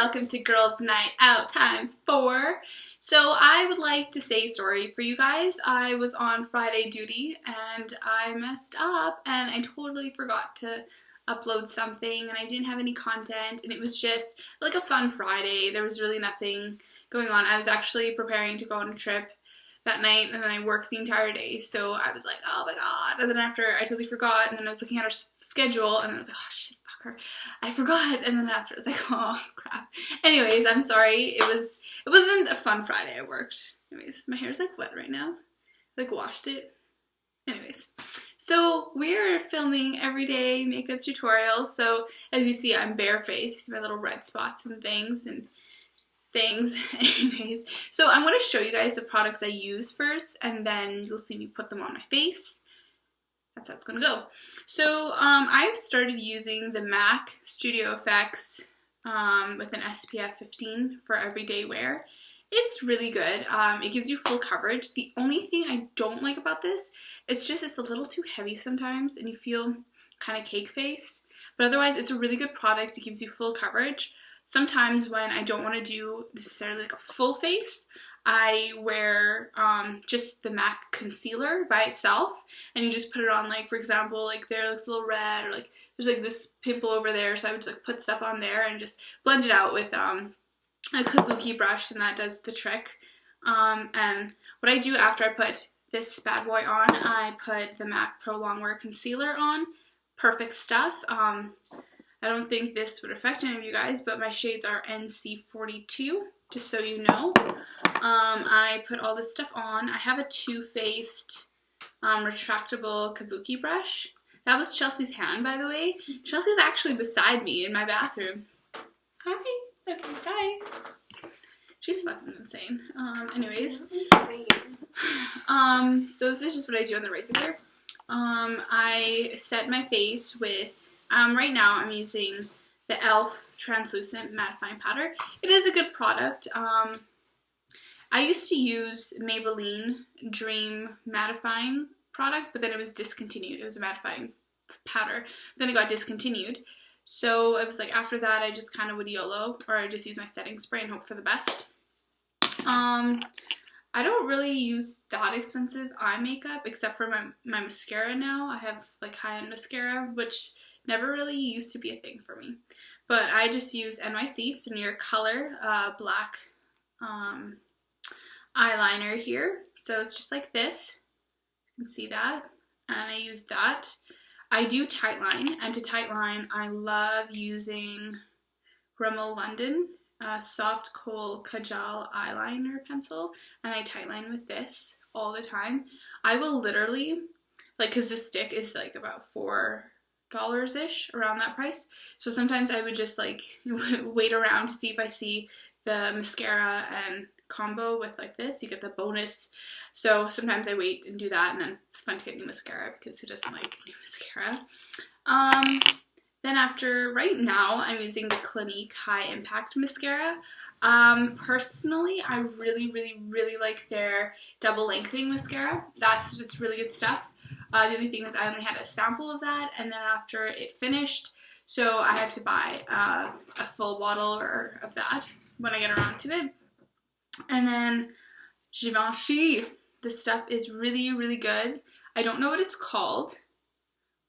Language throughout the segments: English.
welcome to Girls Night Out ×4. So I would like to say sorry for you guys. I was on Friday duty and I messed up and I totally forgot to upload something and I didn't have any content and it was just like a fun Friday. There was really nothing going on. I was actually preparing to go on a trip that night and then I worked the entire day, so I was like, oh my god. And then after I totally forgot, and then I was looking at our schedule and I was like, oh shit, fucker, I forgot. And then after I was like, oh crap. Anyways, I'm sorry. It wasn't a fun Friday. I worked. Anyways, my hair's like wet right now. I like washed it. Anyways, so we're filming everyday makeup tutorials. So as you see, I'm barefaced. You see my little red spots and things. Anyways, so I'm going to show you guys the products I use first, and then you'll see me put them on my face. That's how it's going to go. So I've started using the MAC Studio Effects with an SPF 15 for everyday wear. It's really good. It gives you full coverage. The only thing I don't like about this, it's a little too heavy sometimes and you feel kind of cake face. But otherwise, it's a really good product. It gives you full coverage. Sometimes when I don't want to do necessarily like a full face, I wear just the MAC concealer by itself, and you just put it on, like, for example, like there looks a little red, or like there's like this pimple over there, so I would just like put stuff on there and just blend it out with a kabuki brush, and that does the trick. And what I do after I put this bad boy on, I put the MAC Pro Longwear Concealer on. Perfect stuff. I don't think this would affect any of you guys, but my shades are NC42, just so you know. I put all this stuff on. I have a Too Faced retractable kabuki brush. That was Chelsea's hand, by the way. Chelsea's actually beside me in my bathroom. Hi. Okay, hi. She's fucking insane. Anyways. So this is just what I do on the regular. I set my face with right now I'm using the e.l.f. Translucent Mattifying Powder. It is a good product. I used to use Maybelline Dream Mattifying product, but then it was discontinued. It was a mattifying powder. Then it got discontinued. So I was like, after that, I just kind of would YOLO, or I just use my setting spray and hope for the best. I don't really use that expensive eye makeup, except for my mascara now. I have like high-end mascara, which never really used to be a thing for me. But I just use NYC, so New York Color, black eyeliner here. So it's just like this. You can see that. And I use that. I do tightline, and to tightline, I love using Rimmel London Soft Kohl Kajal eyeliner pencil, and I tightline with this all the time. I will literally, like, because this stick is like about $4-ish, around that price. So sometimes I would just like wait around to see if I see the mascara and combo with like this. You get the bonus. So sometimes I wait and do that, and then it's fun to get new mascara because who doesn't like new mascara? Then after, right now, I'm using the Clinique High Impact Mascara. Personally, I really like their double lengthening mascara. It's really good stuff. The only thing is I only had a sample of that, and then after it finished, so I have to buy a full bottle of that when I get around to it. And then Givenchy. This stuff is really good. I don't know what it's called.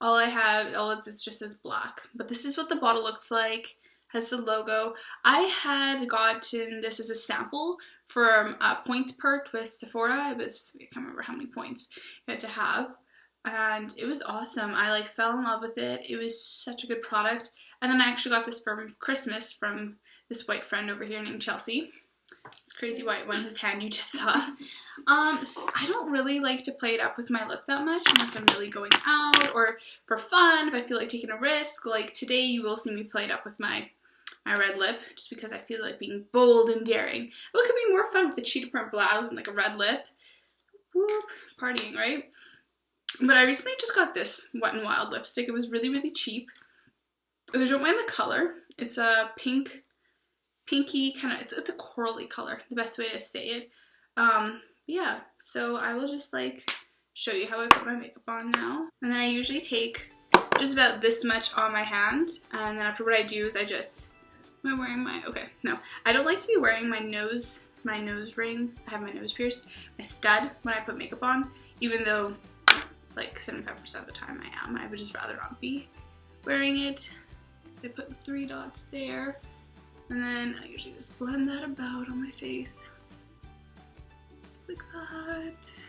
It just says black. But this is what the bottle looks like. Has the logo. I had gotten this as a sample from Points Perked with Sephora. I can't remember how many points you had to have. And it was awesome. I like fell in love with it. It was such a good product. And then I actually got this for Christmas from this white friend over here named Chelsea. This crazy white one whose hand you just saw. I don't really like to play it up with my lip that much unless I'm really going out or for fun, if I feel like taking a risk. Like today you will see me play it up with my red lip just because I feel like being bold and daring. What could be more fun with a cheetah print blouse and like a red lip? Whoop, partying, right? But I recently just got this Wet n Wild lipstick. It was really cheap. And I don't mind the color. It's a pinky kind of, it's a corally color, the best way to say it. Yeah, so I will just like show you how I put my makeup on now. And then I usually take just about this much on my hand, and then after what I do is I just Am I wearing my, okay, no. I don't like to be wearing my nose ring. I have my nose pierced, my stud when I put makeup on, even though like 75% of the time I am. I would just rather not be wearing it. So I put 3 dots there, and then I usually just blend that about on my face. Just like that.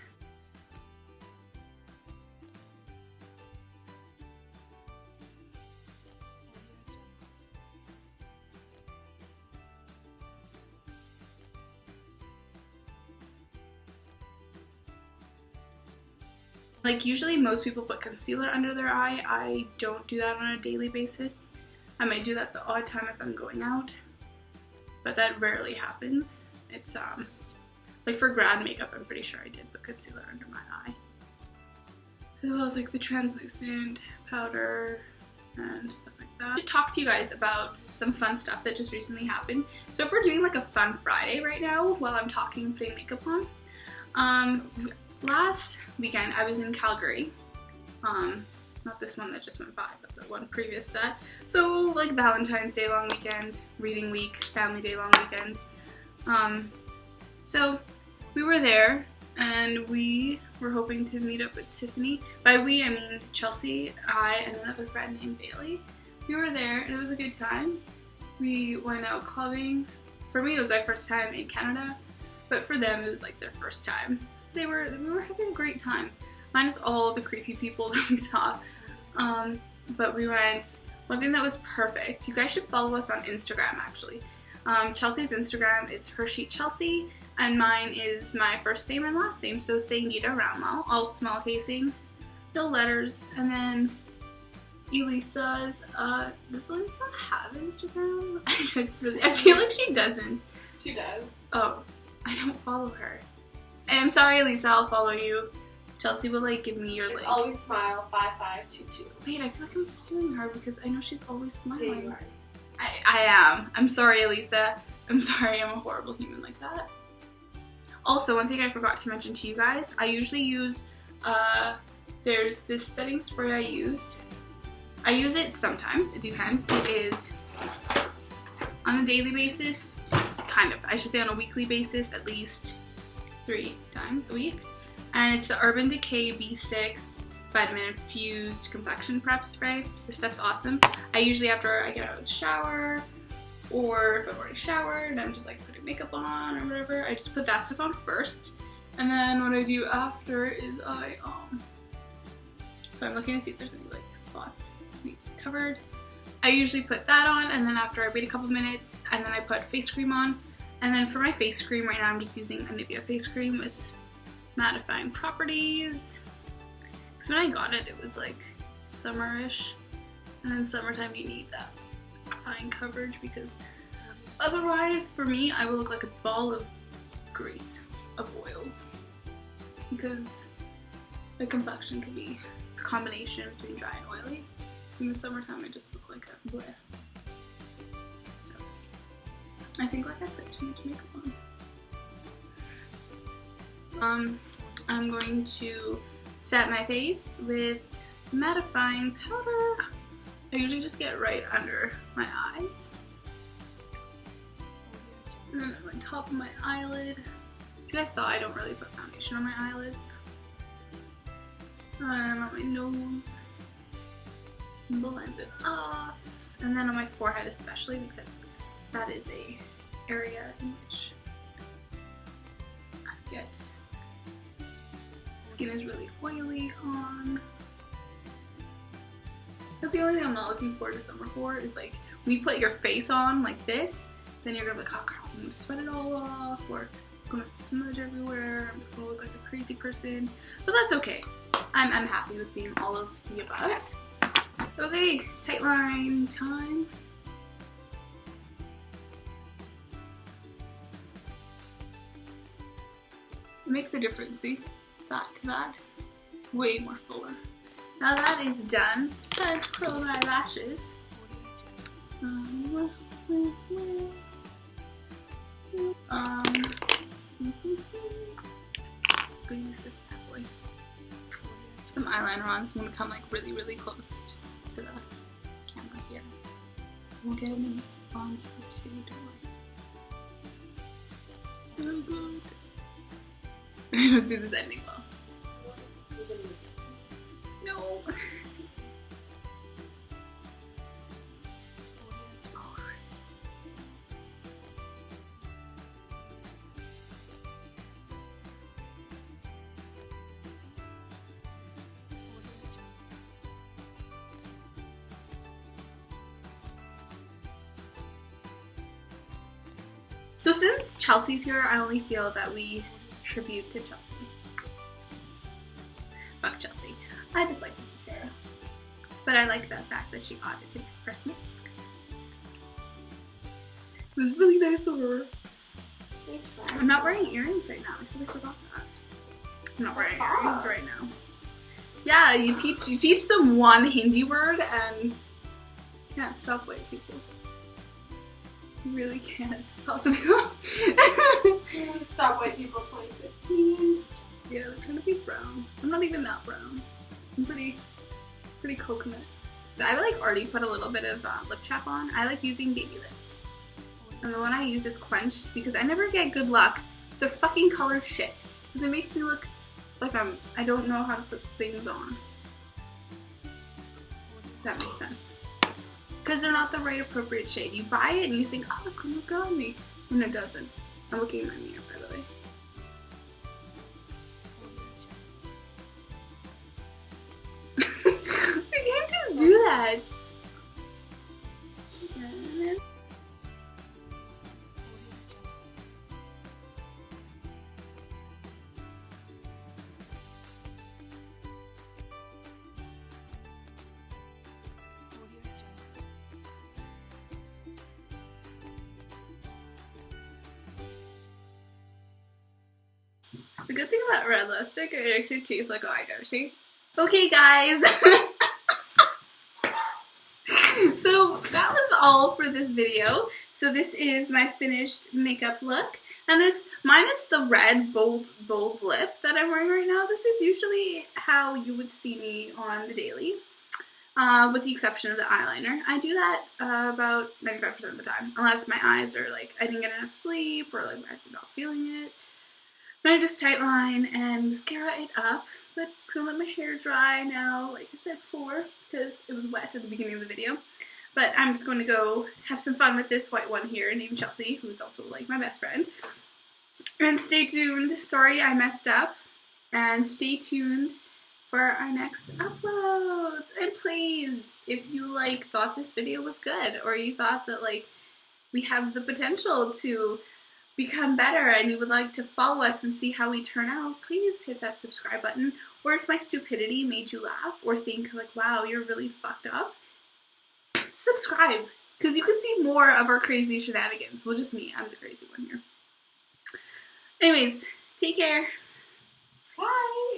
Like usually most people put concealer under their eye. I don't do that on a daily basis. I might do that the odd time if I'm going out, but that rarely happens. It's like for grad makeup, I'm pretty sure I did put concealer under my eye. As well as like the translucent powder and stuff like that. I should talk to you guys about some fun stuff that just recently happened. So if we're doing like a fun Friday right now while I'm talking and putting makeup on, last weekend I was in Calgary, not this one that just went by, but the one previous to that. So like Valentine's Day long weekend, reading week, family day long weekend. So we were there and we were hoping to meet up with Tiffany. By we, I mean Chelsea, I, and another friend named Bailey. We were there and it was a good time. We went out clubbing. For me, it was my first time in Canada, but for them, it was like their first time. We were having a great time, minus all the creepy people that we saw. But we went. One thing that was perfect. You guys should follow us on Instagram, actually. Chelsea's Instagram is HerSheetChelsea, and mine is my first name and last name, so Sangitas, all small casing, no letters. And then Elisa's. Does Elisa have Instagram? I feel like she doesn't. She does. Oh, I don't follow her. And I'm sorry, Elisa, I'll follow you. Chelsea will like give me your link. It's always smile 5522. Wait, I feel like I'm following her because I know she's always smiling. Yeah, you are. I am. I'm sorry, Elisa. I'm sorry, I'm a horrible human like that. Also, one thing I forgot to mention to you guys, I usually use, there's this setting spray I use. I use it sometimes, it depends. It is on a daily basis, kind of. I should say on a weekly basis, at least 3 times a week. And it's the Urban Decay B6 Vitamin Infused Complexion Prep Spray. This stuff's awesome. I usually, after I get out of the shower, or if I've already showered and I'm just like putting makeup on or whatever, I just put that stuff on first. And then what I do after is so I'm looking to see if there's any like spots that need to be covered. I usually put that on, and then after I wait a couple minutes, and then I put face cream on. And then for my face cream right now, I'm just using a Nivea face cream with mattifying properties. Because when I got it, it was like summerish, and in summertime you need that fine coverage because otherwise, for me, I will look like a ball of grease, of oils, because my complexion could be, it's a combination between dry and oily. In the summertime, I just look like a bleh. So, I think like I put too much makeup on. I'm going to set my face with mattifying powder. I usually just get right under my eyes. And then on top of my eyelid. As you guys saw, I don't really put foundation on my eyelids. And on my nose. Blend it off. And then on my forehead especially, because that is a area in which I get skin is really oily on. That's the only thing I'm not looking forward to summer for, is like when you put your face on like this, then you're gonna be like, oh crap, I'm gonna sweat it all off, or I'm gonna smudge everywhere, I'm gonna look like a crazy person. But that's okay. I'm happy with being all of the above. Okay, tight line time. It makes a difference, see? That. Way more fuller. Now that is done, it's time to curl my lashes. Gonna use this bad boy. Some eyeliner on, so I'm gonna come like really, really close to the camera here. We'll get it in. On to door. Oh god. I don't see this ending well. No. So since Chelsea's here, I only feel that we tribute to Chelsea. Fuck Chelsea. I just like this mascara. But I like the fact that she got it to Christmas. It was really nice of her. I'm not wearing earrings right now. I totally forgot that. I'm not wearing earrings right now. Yeah, you teach them one Hindi word and can't stop white people. You really can't stop them. Stop White People 2015. Yeah, they're trying to be brown. I'm not even that brown. I'm pretty coconut. I like already put a little bit of lip chap on. I like using baby lips. And the one I use is Quenched because I never get good luck. They're fucking colored shit. Because it makes me look like I don't know how to put things on. If that makes sense. Because they're not the right appropriate shade. You buy it and you think, oh, it's gonna look good on me. And it doesn't. I'm looking in my mirror, by the way. I can't just do that. The good thing about red lipstick, it actually tastes like eyeshadow. Okay, guys. So that was all for this video. So this is my finished makeup look. And this, minus the red bold lip that I'm wearing right now, this is usually how you would see me on the daily. With the exception of the eyeliner. I do that about 95% of the time. Unless my eyes are like, I didn't get enough sleep or like my eyes are not feeling it. Then I just tight line and mascara it up. But just gonna let my hair dry now, like I said before, because it was wet at the beginning of the video. But I'm just going to go have some fun with this white one here named Chelsea, who's also like my best friend. And stay tuned. Sorry I messed up. And stay tuned for our next uploads. And please, if you like thought this video was good, or you thought that like we have the potential to become better and you would like to follow us and see how we turn out, please hit that subscribe button. Or if my stupidity made you laugh or think like, wow, you're really fucked up, subscribe, because you can see more of our crazy shenanigans. Well, just me. I'm the crazy one here. Anyways, take care. Bye.